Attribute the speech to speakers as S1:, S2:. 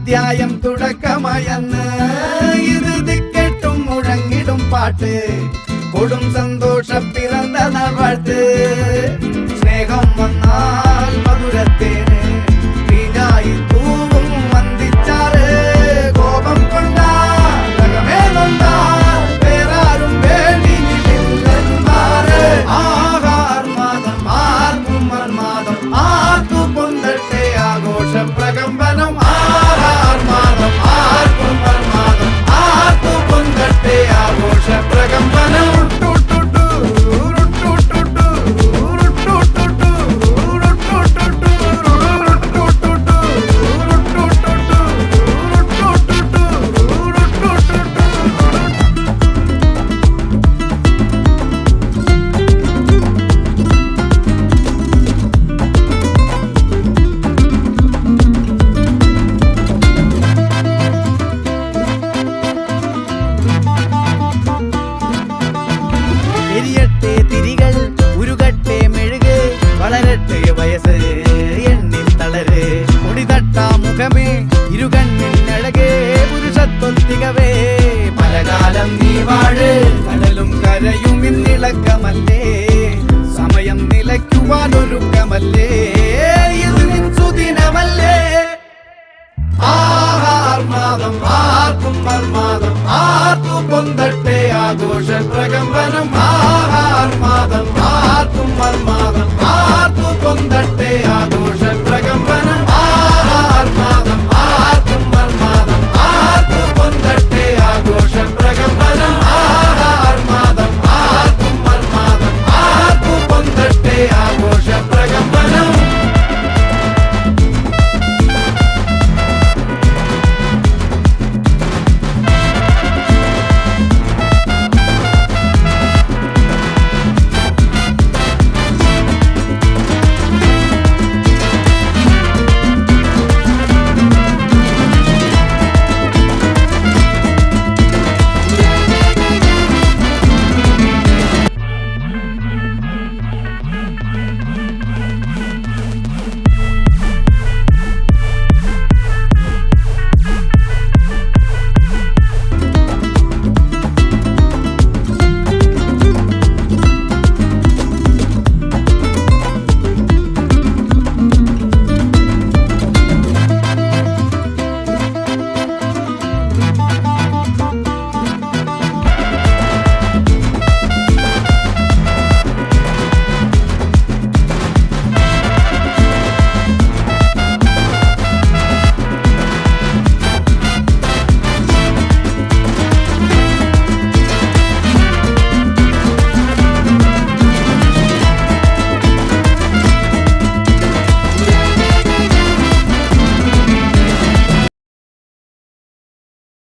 S1: അധ്യായം തുടക്കമായെന്ന് ഇറുതി കേട്ടും മുഴങ്ങിടും പാട്ട് കൊടും സന്തോഷ പിറന്ന നാൾ വാഴ്ത്ത് സ്നേഹം വന്നാൽ മധുരത്തേന് വീഞ്ഞായി തൂവും വന്ദിച്ചാറ് കോപം കൊണ്ടാൽ വേറാരും വേണ്ടി മാറ് ആഹാർമാദം ആർക്കും മർമാദം ആർക്കു പൊന്തട്ടെ ആഘോഷ പ്രകമ്പനം ആഹാർമാദം ആർക്കും മർമാദം ആർക്കു പൊന്തട്ടെ ആഘോഷ പ്രകമ്പനം എരിയട്ടെ തിരികൾ ഉരുകട്ടെ മെഴുക് വളരട്ടെ വയസ്സ് എണ്ണിൽ തളര് ഒടിതട്ടാ മുഖമേ ഇരുകണ്ണിനഴകേ പുരുഷത്വത്തികവേ പലകാലം നീ വാഴ് കടലും കരയും ഇന്നിളക്കമല്ലേ സമയം നിലയ്ക്കുവാനൊരുക്കമല്ലേ ഇത് നിൻ സുദിനമല്ലേ ആഹാർമാദം ആർക്കും മർമാദം ആർക്കു പൊന്തട്ടെ ആഘോഷ പ്രകമ്പനം ആഹാർമാദം ആർക്കും മർമാദം ആർക്കു പൊന്തട്ടെ ആഘോഷ